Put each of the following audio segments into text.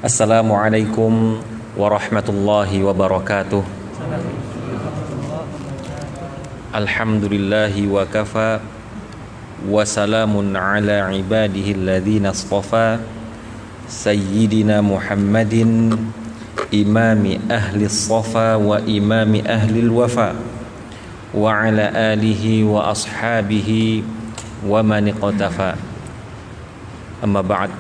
Assalamualaikum warahmatullahi wabarakatuh. Alhamdulillahi wa kafa wa salamun ala ibadihi alladhina astafa Sayyidina Muhammadin imami ahli safa wa imami ahli wafa wa ala alihi wa ashabihi wa man iqtafa. Amma ba'd.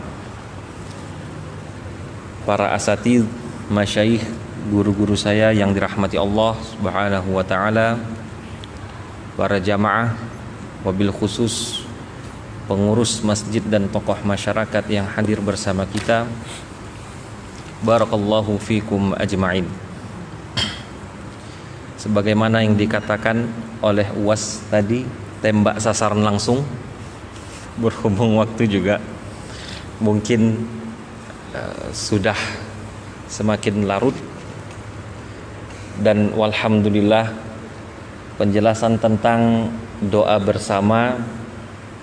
Para asatidz, masyayikh, guru-guru saya yang dirahmati Allah Subhanahu wa taala, para jamaah, wabil khusus pengurus masjid dan tokoh masyarakat yang hadir bersama kita, barakallahu fikum ajma'in. Sebagaimana yang dikatakan oleh UAS tadi, tembak sasaran langsung. Berhubung waktu juga mungkin sudah semakin larut, dan walhamdulillah penjelasan tentang doa bersama,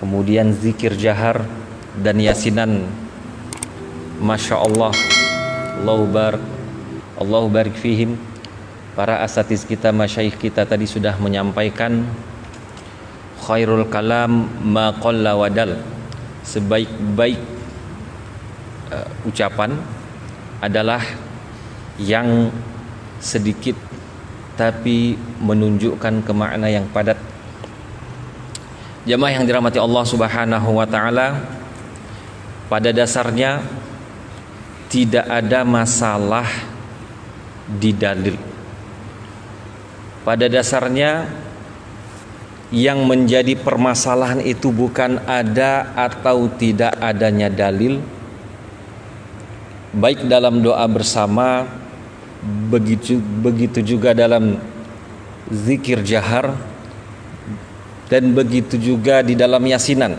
kemudian zikir jahar dan yasinan, masya Allah, Allahu barik fihim. Para asatiz kita, masyayikh kita tadi sudah menyampaikan khairul kalam ma qalla wadal. Sebaik-baik ucapan adalah yang sedikit tapi menunjukkan ke makna yang padat. Jamaah yang dirahmati Allah Subhanahu wa taala, pada dasarnya tidak ada masalah di dalil. Pada dasarnya yang menjadi permasalahan itu bukan ada atau tidak adanya dalil, baik dalam doa bersama, begitu juga dalam zikir jahar, dan begitu juga di dalam yasinan.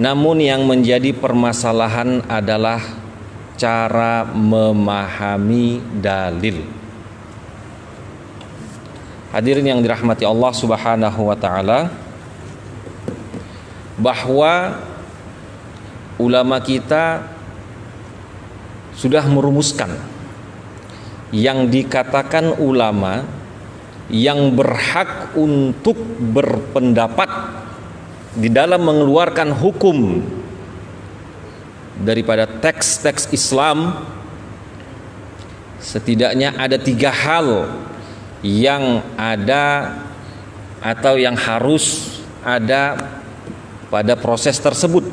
Namun yang menjadi permasalahan adalah cara memahami dalil. Hadirin yang dirahmati Allah Subhanahu wa taala, bahwa ulama kita sudah merumuskan yang dikatakan ulama yang berhak untuk berpendapat di dalam mengeluarkan hukum daripada teks-teks Islam. Setidaknya ada 3 hal yang ada atau yang harus ada pada proses tersebut.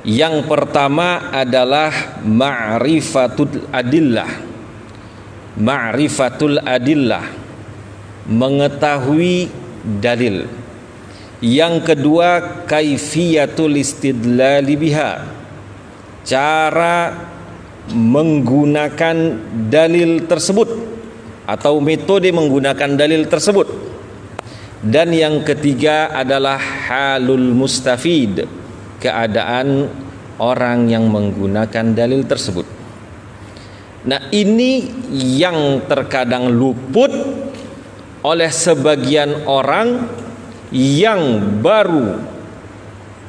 Yang pertama adalah ma'rifatul adillah, mengetahui dalil. Yang kedua, kaifiyatul istidlali biha, cara menggunakan dalil tersebut atau metode menggunakan dalil tersebut. Dan yang ketiga adalah halul mustafid, keadaan orang yang menggunakan dalil tersebut. Nah, ini yang terkadang luput oleh sebagian orang yang baru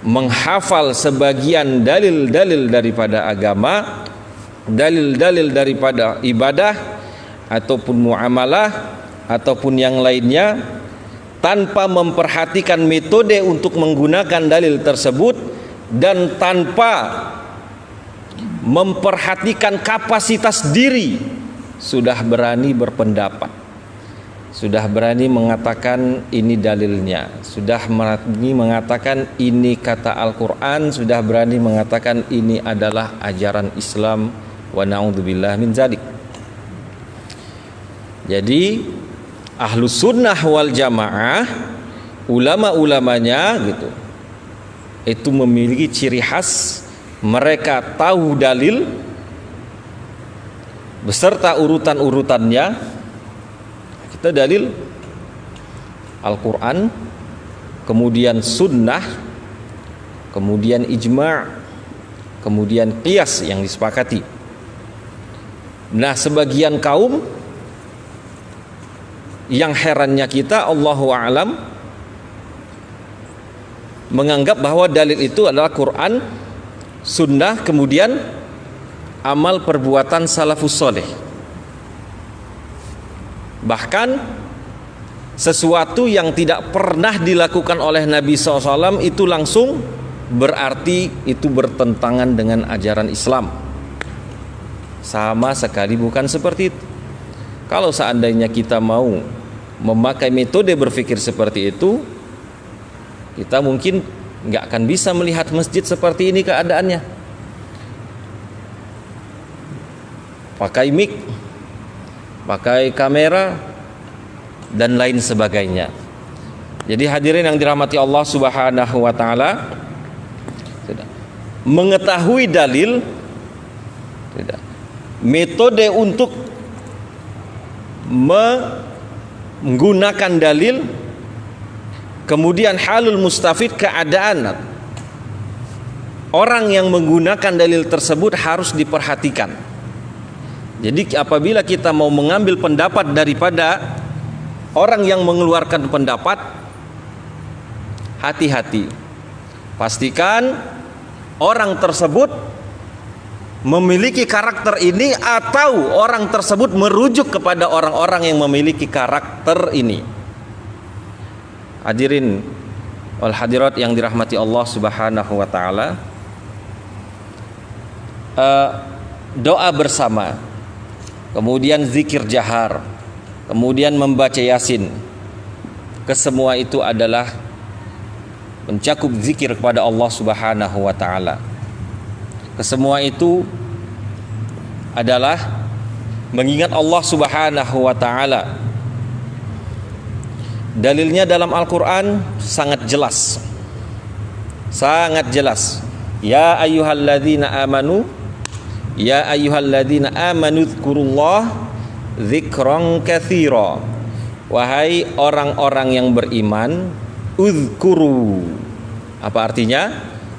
menghafal sebagian dalil-dalil daripada agama, dalil-dalil daripada ibadah ataupun muamalah ataupun yang lainnya, tanpa memperhatikan metode untuk menggunakan dalil tersebut dan tanpa memperhatikan kapasitas diri, sudah berani berpendapat, sudah berani mengatakan ini dalilnya, sudah berani mengatakan ini kata Al-Quran, sudah berani mengatakan ini adalah ajaran Islam, wa na'udzubillah min dzalik. Jadi Ahlus Sunnah wal Jamaah, ulama-ulamanya gitu, itu memiliki ciri khas, mereka tahu dalil beserta urutan-urutannya. Kita dalil Al-Quran, kemudian sunnah, kemudian ijma', kemudian qiyas yang disepakati. Nah, sebagian kaum yang herannya kita, Allahu a'lam, menganggap bahwa dalil itu adalah Quran, sunnah, kemudian amal perbuatan salafus soleh. Bahkan sesuatu yang tidak pernah dilakukan oleh Nabi SAW itu langsung berarti itu bertentangan dengan ajaran Islam. Sama sekali bukan seperti itu. Kalau seandainya kita mau memakai metode berpikir seperti itu, kita mungkin nggak akan bisa melihat masjid seperti ini keadaannya. Pakai mic, pakai kamera, dan lain sebagainya. Jadi hadirin yang dirahmati Allah Subhanahu wa taala, mengetahui dalil, metode untuk menggunakan dalil, kemudian halul mustafid, keadaan orang yang menggunakan dalil tersebut harus diperhatikan. Jadi apabila kita mau mengambil pendapat daripada orang yang mengeluarkan pendapat, hati-hati. Pastikan orang tersebut memiliki karakter ini atau orang tersebut merujuk kepada orang-orang yang memiliki karakter ini. Hadirin wal hadirat yang dirahmati Allah Subhanahu wa taala, doa bersama, kemudian zikir jahar, kemudian membaca Yasin, kesemua itu adalah mencakup zikir kepada Allah Subhanahu wa taala. Kesemua itu adalah mengingat Allah Subhanahu wa taala. Dalilnya dalam Al-Qur'an sangat jelas. Sangat jelas. Ya ayyuhalladzina amanu, ya ayyuhalladzina amanu dzkurullah dzikran katsira. Wahai orang-orang yang beriman, uzkuru. Apa artinya?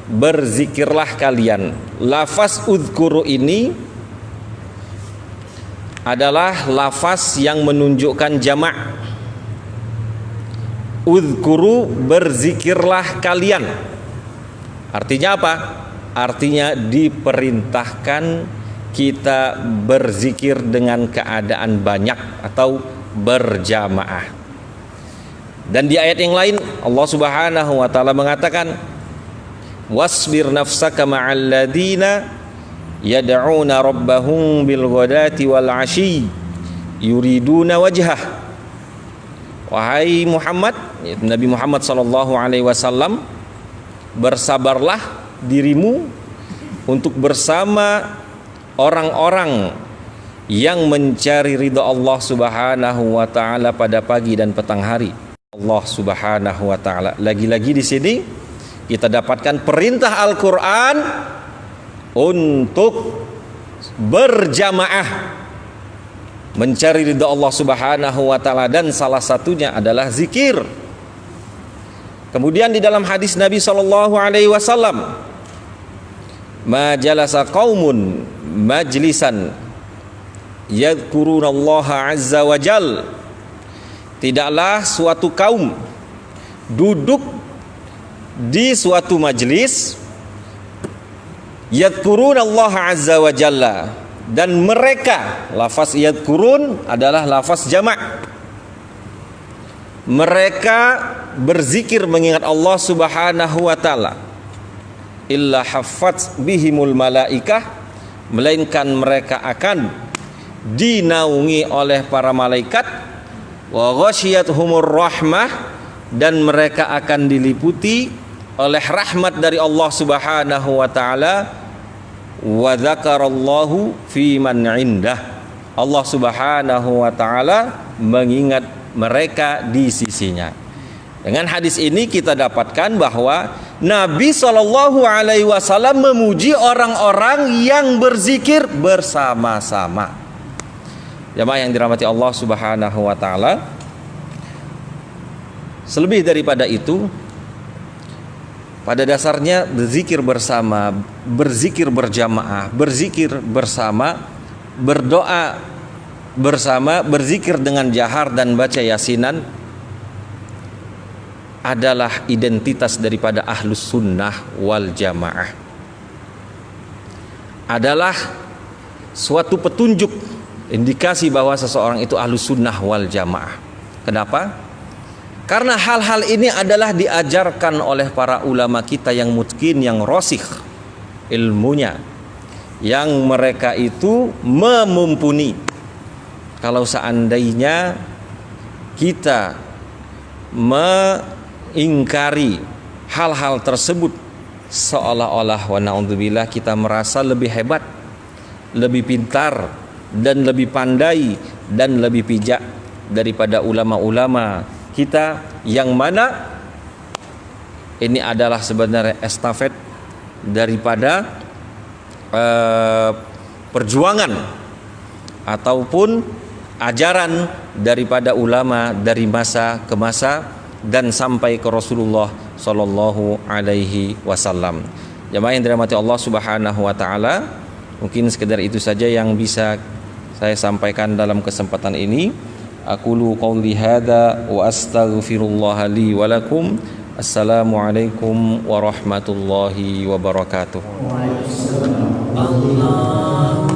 Berzikirlah kalian. Lafaz uzkuru ini adalah lafaz yang menunjukkan jamak. Uzkuru, berzikirlah kalian. Artinya apa? Artinya diperintahkan kita berzikir dengan keadaan banyak atau berjamaah. Dan di ayat yang lain Allah Subhanahu wa taala mengatakan, wasbir nafsaka ma'al ladina yad'una rabbahum bil ghadati wal 'ashyi yuriduna wajhah. Wahai Muhammad, Nabi Muhammad sallallahu alaihi wasallam, bersabarlah dirimu untuk bersama orang-orang yang mencari ridha Allah Subhanahu wa taala pada pagi dan petang hari. Allah Subhanahu wa taala. Lagi-lagi di sini kita dapatkan perintah Al-Quran untuk berjamaah mencari ridha Allah Subhanahu wa taala, dan salah satunya adalah zikir. Kemudian di dalam hadis Nabi sallallahu alaihi wasallam, ma jalasa qaumun majlisan yadhkurunallaha azza wa jal, tidaklah suatu kaum duduk di suatu majlis yadhkurunallaha azza wa jalla, dan mereka, lafaz yadhkurun adalah lafaz jamak, mereka berzikir mengingat Allah Subhanahu wa taala, illa haffat bihimul malaikah, melainkan mereka akan dinaungi oleh para malaikat, wa ghasyiyatuhumur rahmah, dan mereka akan diliputi oleh rahmat dari Allah Subhanahu wa taala, wa dzakarallahu fi man indah, Allah Subhanahu wa taala mengingat mereka di sisinya. Dengan hadis ini kita dapatkan bahwa Nabi sallallahu alaihi wasallam memuji orang-orang yang berzikir bersama-sama. Jamaah yang dirahmati Allah Subhanahu wa taala, selebih daripada itu, pada dasarnya berzikir bersama, berzikir berjamaah, berzikir bersama, berdoa bersama, berzikir dengan jahar dan baca yasinan adalah identitas daripada ahlus sunnah wal jamaah. Adalah suatu petunjuk, indikasi bahwa seseorang itu ahlus sunnah wal jamaah. Kenapa? Karena hal-hal ini adalah diajarkan oleh para ulama kita yang mutqin, yang rasikh ilmunya, yang mereka itu memumpuni. Kalau seandainya kita mengingkari hal-hal tersebut, seolah-olah wa na'udzubillah kita merasa lebih hebat, lebih pintar, dan lebih pandai, dan lebih bijak daripada ulama-ulama kita, yang mana ini adalah sebenarnya estafet daripada perjuangan ataupun ajaran daripada ulama dari masa ke masa dan sampai ke Rasulullah Sallallahu Alaihi Wasallam. Jamaah yang dirahmati Allah Subhanahu Wa Taala, mungkin sekedar itu saja yang bisa saya sampaikan dalam kesempatan ini. Aqulu qouli hadza wa astaghfirullah li wa lakum. Assalamualaikum warahmatullahi wabarakatuh. Allah